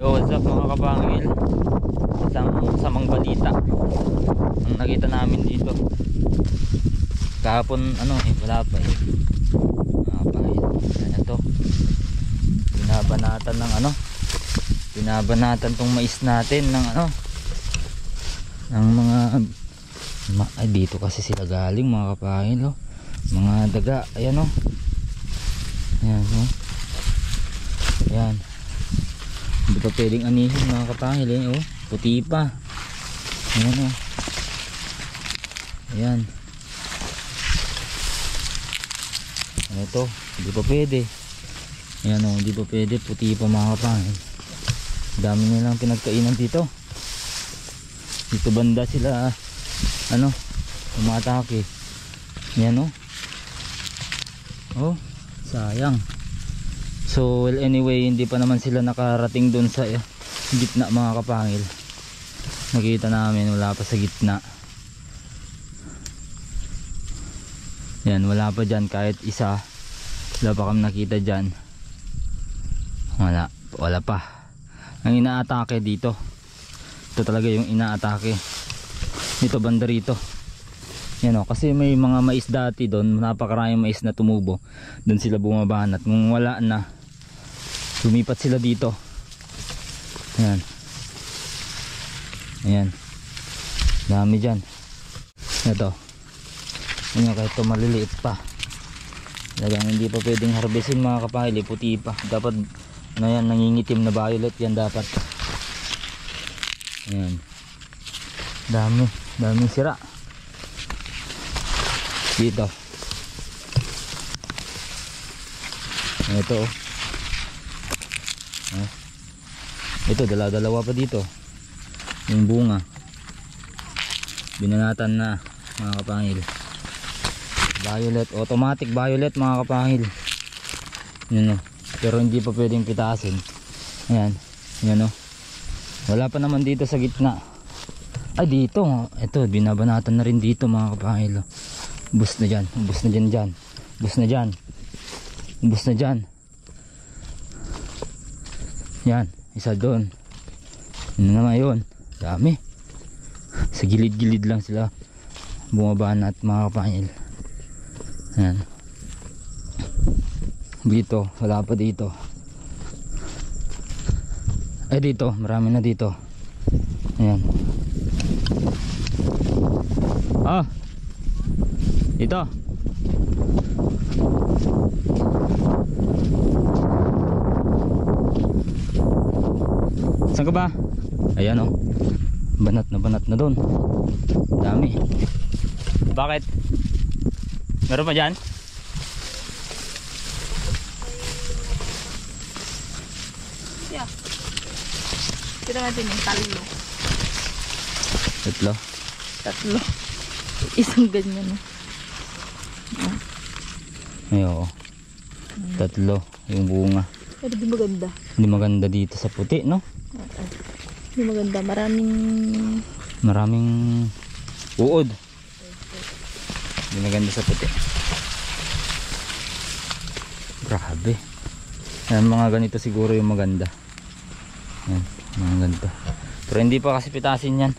Yo, what's up mga kapangil? Isang samang balita ang nakita namin dito kahapon. Wala pa mga kapangil. Ano to? Binabanatan ng binabanatan tong mais natin ng ng mga ay, dito kasi sila galing mga kapangil, oh. Mga daga, ayan, oh. Ayan, oh. Ayan. Hindi pa pwedeng anihin mga kapangil, eh, oh. Puti pa. Ayan, oh. Ayan. Ano to? Hindi pa pwede. Ayan, oh. Hindi pa pwede. Puti pa mga kapangil. Dami nilang pinagkainan dito. Dito banda sila umatake. Ayan, oh. Oh, sayang. So well, anyway, hindi pa naman sila nakarating doon sa gitna mga kapangil. Nakita namin wala pa sa gitna. Yan, wala pa dyan kahit isa. Wala pa kami nakita dyan. Wala pa. Ang inaatake dito, ito talaga yung inaatake dito banda rito. Yan, oh, kasi may mga mais dati doon, napakaraming mais na tumubo. Doon sila bumabanat. Kung wala na, lumipat sila dito. Ayan. Ayan. Dami dyan. Ito. Ayan, kahit ito maliliit pa. Talagang hindi pa pwedeng harvestin mga kapangil. Puti pa. Dapat yan, nangingitim na violet yan dapat. Ayan. Daming sira. Dito. Ito, oh. Ito, dalawa pa dito. Yung bunga binanatan na mga kapangil. Violet, automatic violet mga kapangil. Yan, oh. Pero hindi pa pwedeng pitasin. Ayan. Yan, oh. Wala pa naman dito sa gitna. Ay, dito, oh. Ito, binabanatan na rin dito mga kapangil, oh. Ubus na dyan, ubus na dyan. Ubus na dyan. Ubus na dyan. Yan, isa doon. Ano naman yun? Dami. Sa gilid-gilid lang sila bumabanat mga kapangil. Yan. Dito, wala pa dito. Ay, dito, marami na dito. Ayan. Dito. Saan ka ba? Ayan, oh. Banat na doon. Dami. Bakit? Meron pa dyan? Yeah. Kita natin yung tatlo. Tatlo. Isang ganyan, oh. Ay, oo. Tatlo yung bunga. Pero di maganda. Hindi maganda dito sa puti, no? Di maganda. Maraming uod. Hindi maganda sa puti. Grabe. Yan, mga ganito siguro yung maganda. Yan, mga ganito. Pero hindi pa kasi pitasin yan.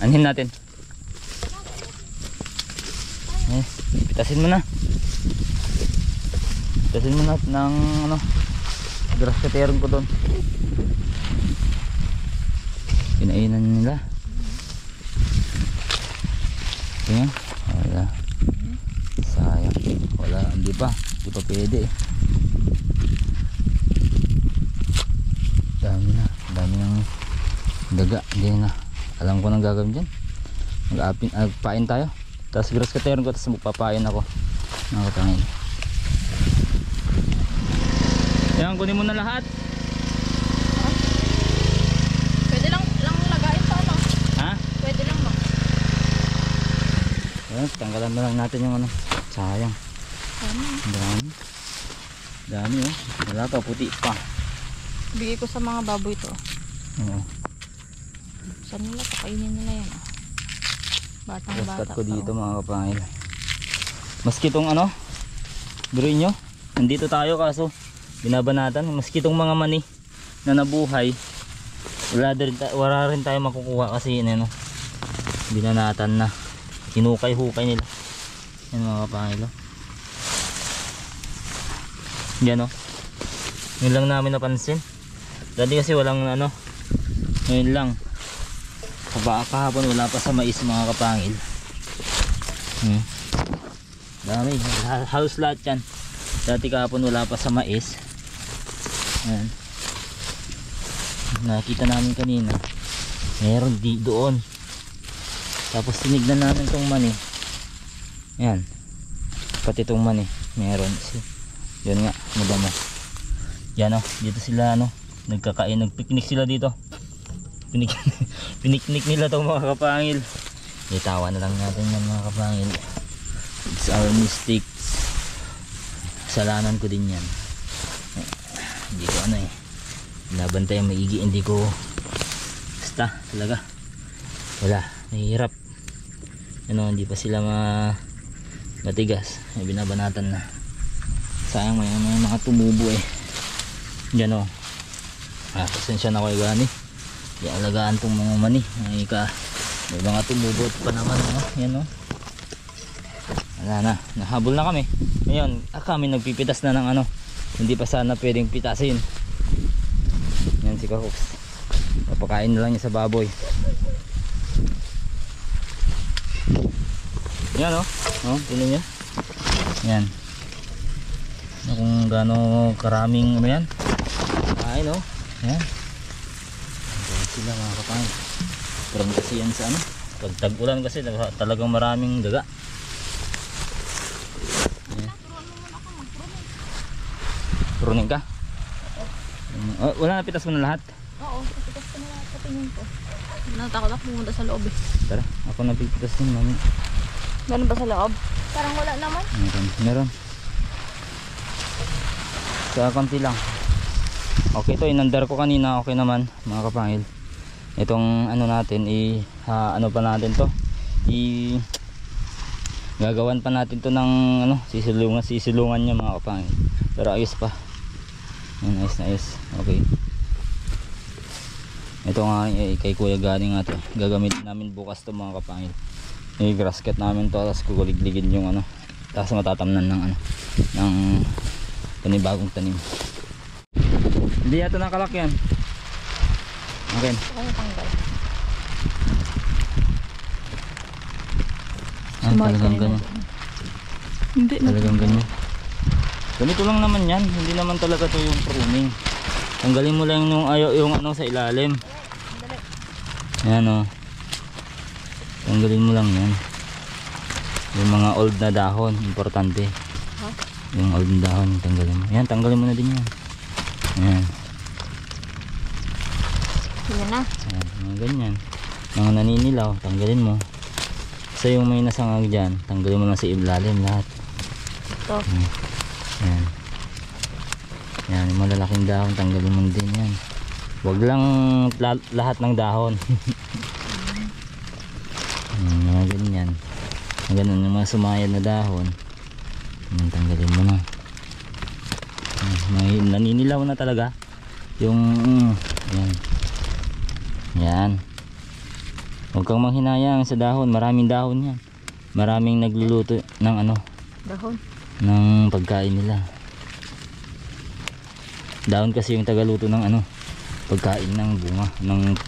Anhin natin. Pitasin mo na. Pitasin mo na ng grass cutter ko doon. Pinainan nila. Tingnan. Wala. Sayang. Wala. Hindi pa pwede. Dami ng daga. Hindi na. Alam ko nang gagawin dyan. Magpain tayo. Tapos grass cutter ko. Tapos magpapain ako. Nakapangin. Yan, kunin mo na lahat. Pwede lang lagain pa, no? Ha? Pwede lang, no? Yan, tanggalan na lang natin yung sayang. Dami, oh. Wala pa, puti pa. Bigay ko sa mga baboy to. Oo. Saan nila? Pakainin nila yan, oh. Batang bata ko dito mga kapangil. Maski itong biruin nyo, nandito tayo kaso binabanatan. Maski itong mga mani na nabuhay, wala rin tayo makukuha kasi yun, ano, binanatan na, hinukay-hukay nila. Yan mga kapangil, oh. Yan, oh. Yun lang namin napansin. Dati kasi walang ano, ngayon lang. Kahapon wala pa sa mais mga kapangil. Dami, halos lahat yan. Dati kahapon wala pa sa mais. Ayan. Nakita namin kanina, meron doon. Tapos tinignan namin tong mani. Ayan, pati tong mani meron. Yun nga, madamo. Yan, oh, dito sila, ano, nagkakain, nagpiknik sila dito. Piniknik nila tong mga kapangil. Itawa na lang natin yan mga kapangil. It's our mistakes. Kasalanan ko din yan. Hindi ko ano eh, nabantay ang maigi, hindi ko basta talaga wala, nahihirap, ano, hindi pa sila matigas, may binabanatan na. Sayang, may mga tumubo eh. Yan, oh. Pasensya na kayo gani, di alagaan tong mga mani, may mga tumubot pa naman, oh. Yan, oh. Wala na, nahabol na kami ngayon. Kami nagpipitas na ng ano, hindi pa sana pwedeng pitasin. Yan si Kahoks, papakain na lang niya sa baboy. Yan, oh, oh, tingnan niyo. Yan, kung gaano karaming ano yan, kain, oh. Yan, sila mga kapangil. Parang kasi yan sa ano, pag tag-ulan kasi talagang maraming daga. Pruning ka? Oh, wala na, pitas mo na lahat? Oo, pitas ko na lahat sa tingin ko. Natakot ako pumunta sa loob eh. Tara, ako napipitas din, mami. Ganun ba sa loob? Parang wala naman. Meron. Sa konti lang. Okay, ito inandar ko kanina, okay naman mga kapangil. Itong ano natin, ano pa natin to? Gagawan pa natin to ng ano, sisilungan niya mga kapangil. Pero ayos pa. Yan, ayos. Okay. Ito nga kay kuya galing nga to. Gagamitin namin bukas to mga kapangil. I-grass cut namin to, tapos kukuligligin yung ano, tapos matatamnan ng ano, ng panibagong tanim. Hindi yata nakalak yan. Okay. Tanggal. Talagang ganyan. Hindi na. Talagang ganyan. Ganito lang naman yan, hindi naman talaga to yung pruning. Tanggalin mo lang yung ano sa ilalim. Ayan, oh. Tanggalin mo lang yan. Yung mga old na dahon, importante. Yung old na dahon, tanggalin mo. Ayan, tanggalin mo na din yan. Ayan. Yan na. Ayan, mga ganyan. Mga naninilaw, tanggalin mo. Sa yung may nasangag dyan, tanggalin mo lang sa ilalim lahat. Ito. Ayan. Yan, yung malalaking dahon, tanggalin mo din yan. Huwag lang lahat ng dahon. Mga ganyan. Ganun, yung mga sumayad na dahon, tanggalin mo na. Naninilaw na talaga yung yan. Huwag kang manghinayang sa dahon, maraming dahon yan. Maraming nagluluto ng ano, Dahon. ng pagkain nila. Dahon kasi yung tagaluto ng ano, pagkain ng bunga ng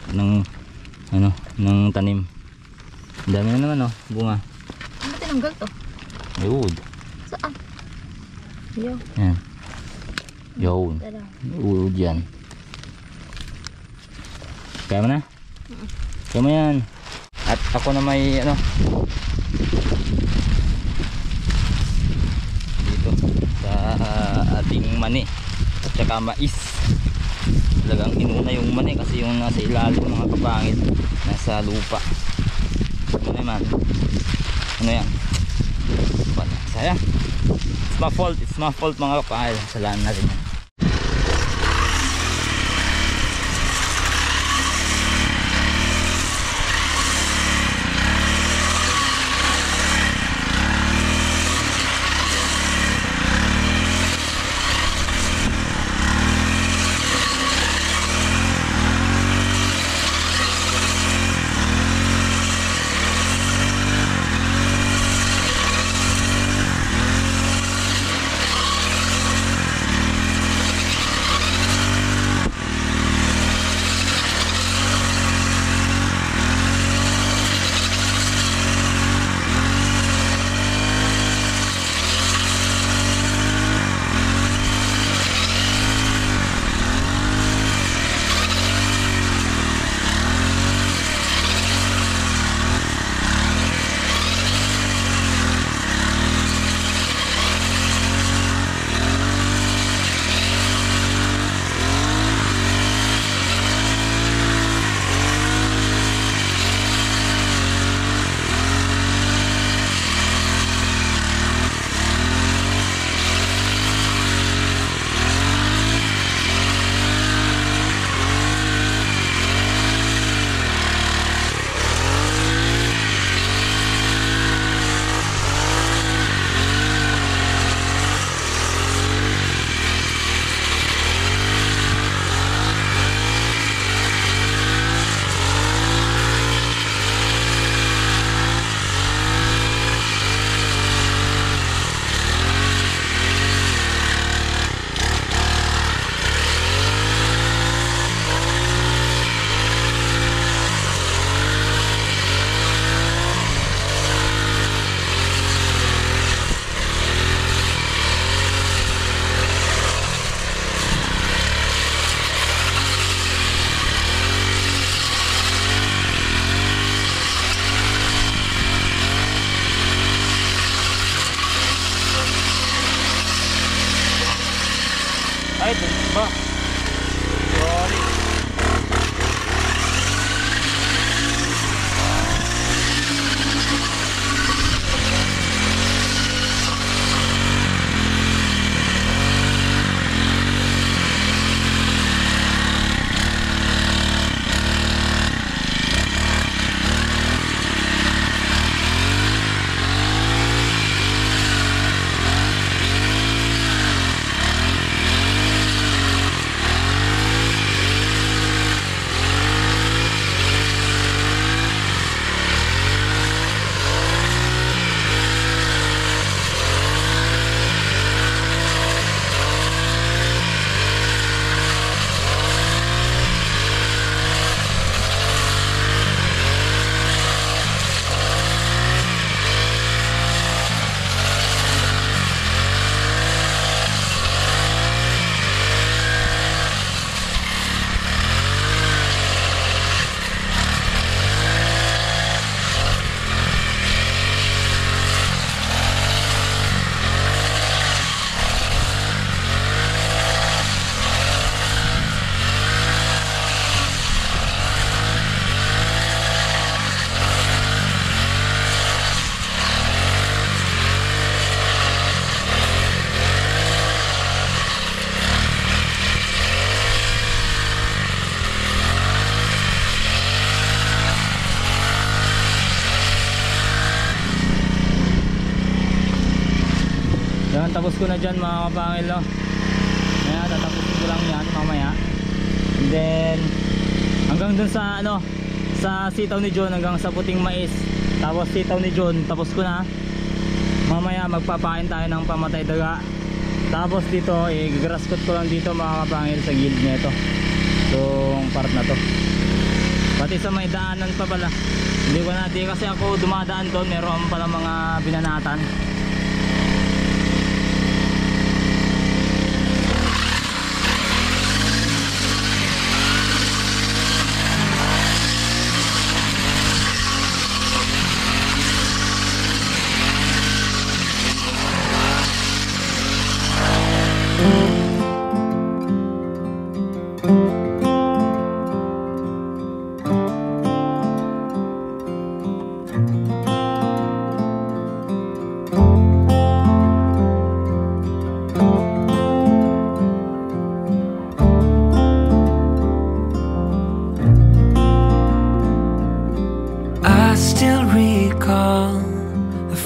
tanim. Ang dami na naman, oh, bunga. Ano ba tinanggal to? Ayun. Saan? Yo. Yan. Yun. Dala. Uod yan. Kaya mo na? Kaya mo yan. At ako na may ano, dito sa ating mani at saka mais. Talagang inuna yung mani kasi yung nasa ilalim mga kapangil, nasa lupa. Ano naman? Ano yan? Sayang. It's my fault mga kapangil. Salamat natin yan. Ay, ba? Sorry. Yan, tapos ko na dyan mga kapangil, no? Ayan, tatapusin ko lang yan mamaya. And then hanggang dun sa ano, sa sitaw ni John, hanggang sa puting mais. Tapos sitaw ni John, tapos ko na. Mamaya magpapain tayo ng pamatay daga. Tapos dito, i-grasscut ko lang dito mga kapangil sa gilid nito. Itong part na to. Pati sa may daanan pa pala. Hindi ko na, di kasi ako dumadaan doon, meron pala mga binanatan.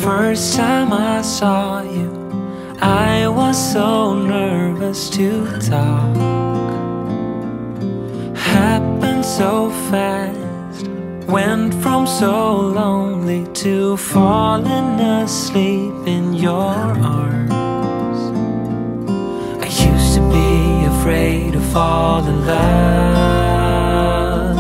First time I saw you, I was so nervous to talk. Happened so fast, went from so lonely to falling asleep in your arms. I used to be afraid to fall in love.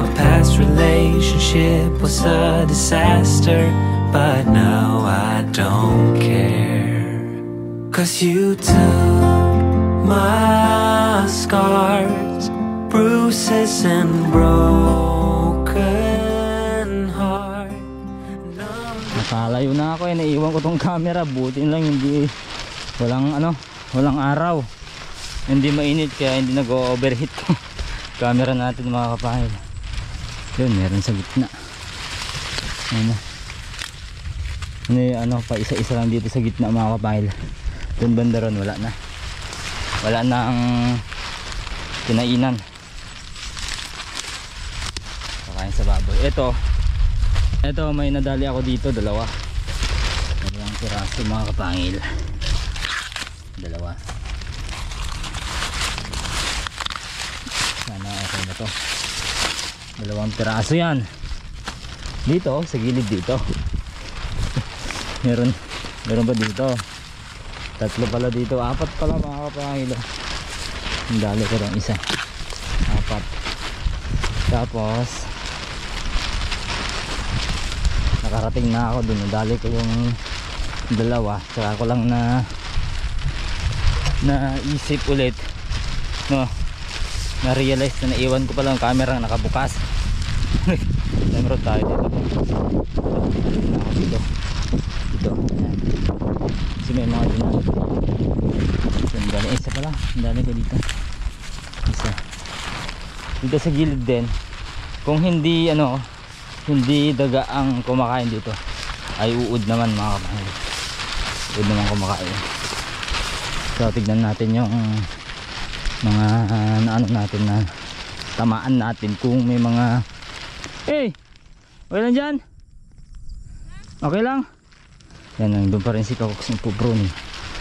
My past relationship was a disaster, but now I don't care. 'Cause you took my scars, bruises and broken heart. Nakalayo na ako, naiiwan ko tong camera. Buti lang hindi, walang araw, hindi mainit, kaya hindi nag-overheat to camera natin mga kapahil. Yun, meron sa gitna. Pa isa-isa lang dito sa gitna mga kapahil. Doon banda ron, wala na ang kinainan. Kakain sa baboy. Ito may nadali ako dito, dalawang piraso mga kapangil. Dalawa. Sana okay na to. Dalawang piraso yan. Dito, sa gilid dito. Meron ba dito? Tatlo pala dito, apat pala mga kapangil. Ang dali ko lang isa. Apat. Tapos nakarating na ako dun, dali ko yung dalawa. Saka ko lang naisip ulit, no, na-realize na naiwan ko pala yung camera nakabukas. Meron tayo dito. Dito dito. Ayan. Kasi may mga dinami. So, ang dami. Isa pala. Ang dami ko dito. Isa. Dito sa gilid din. Kung hindi ano, hindi daga ang kumakain dito, ay uod naman mga kapahil. Uod naman kumakain. So tignan natin yung mga naano natin na tamaan natin kung may mga okay lang dyan? Okay lang? Yan, nandun pa rin si Kakoks ng pupruning.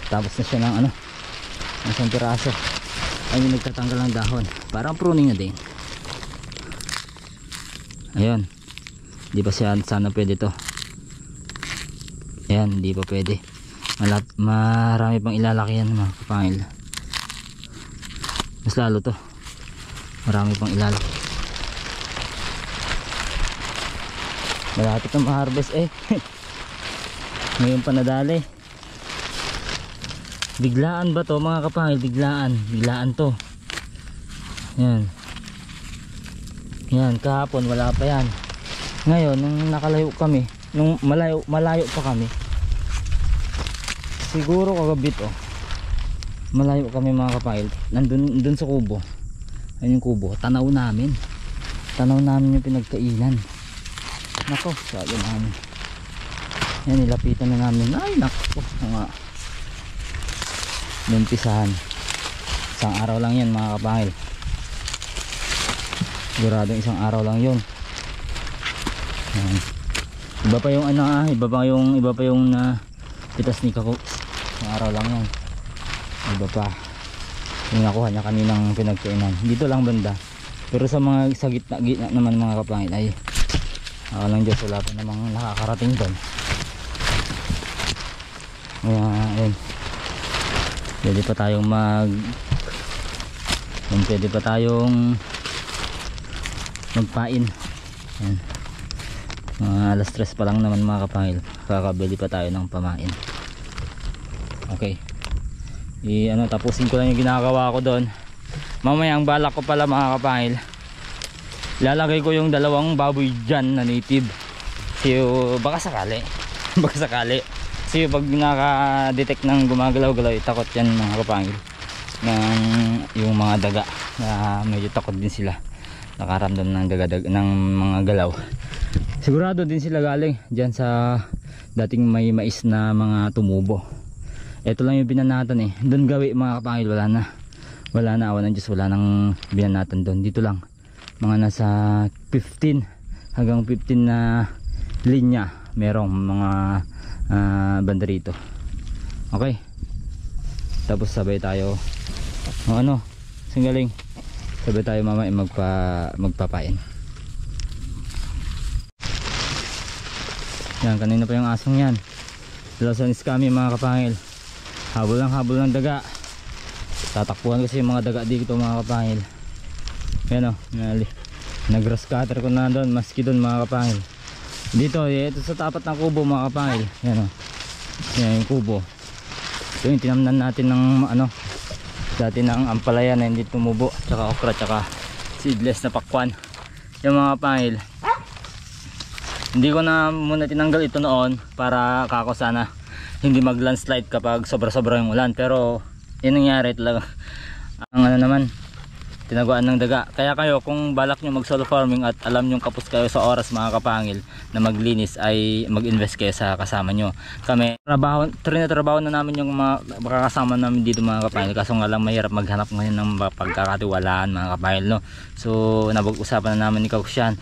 Tapos na siya ng ano, isang piraso. Ay yung nagtatanggal ng dahon. Parang pruning na din. Ayun. Di ba siya sana pwede to? Ayan, di pa pwede. Marami pang ilalaki yan mga kapangil. Mas lalo to. Marami pang ilalaki. Malapit na ma-harvest eh. Ngayon pa nadali. Biglaan ba to mga kapangil? Biglaan to. Yan. Yan, kahapon wala pa yan. Ngayon, nung nakalayo kami, nung malayo pa kami, siguro kagabi to, malayo kami mga kapangil, nandun sa kubo. Ayun yung kubo, tanaw namin yung pinagkainan. Nako, sabi namin. Yan, nilapitan na namin. Ay nako, nga lumpisahan. Isang araw lang yan mga kapangil. Siguradong isang araw lang yun. Ayan. Iba pa yung ano iba pa yung pitas ni Kakoks. Isang araw lang yan. Iba pa yung nakuha niya kaninang pinagkainan. Dito lang banda. Pero sa mga sa gitna naman mga kapangil ay lang Diyos, wala pa namang nakakarating doon. Ayan. Pwede pa tayong magpain. Ayan. Alas 3 pa lang naman mga kapangil, kakabili pa tayo ng pamain. Okay, tapusin ko lang yung ginagawa ko doon. Mamaya ang balak ko pala mga kapangil, ilalagay ko yung dalawang baboy dyan na native. So baka sakali kasi pag naka-detect ng gumagalaw-galaw, takot yan mga kapangil ng yung mga daga na medyo takot din sila, nakaramdam ng ng mga galaw. Sigurado din sila galing dyan sa dating may mais na mga tumubo. Ito lang yung binanatan eh. Doon gawi mga kapangil, wala na awan ng Diyos, wala nang binanatan doon. Dito lang mga nasa 15 hanggang 15 na linya merong mga banda rito. Okay, tapos sabay tayo singgaling, sabay tayo mamaya magpapain. Yan, kanina pa yung asong yan. Lasanis kami mga kapangil. Habol ng daga. Tatakbuhan kasi yung mga daga dito mga kapangil. Yan o, nag-grass cutter ko na doon, maski doon mga kapangil. Dito, ito sa tapat ng kubo mga kapangil. Yan o, yan yung kubo. Ito yung tinamnan natin ng dati ng ampalaya na hindi tumubo, tsaka okra, tsaka seedless na pakwan. Yung mga kapangil, hindi ko na muna tinanggal ito noon para kako sana hindi mag landslide kapag sobra-sobra yung ulan, pero yun nangyari talaga. Ang naman, tinaguan ng daga. Kaya kayo kung balak nyo mag solo farming at alam nyo kapos kayo sa oras mga kapangil na maglinis, ay mag-invest kayo sa kasama nyo. Kami trabaho na namin yung mga kasama namin dito mga kapangil, kaso nga lang mahirap maghanap ngayon ng pagkakatiwalaan mga kapangil, no? So nabag-usapan na namin ni Kakoks yan.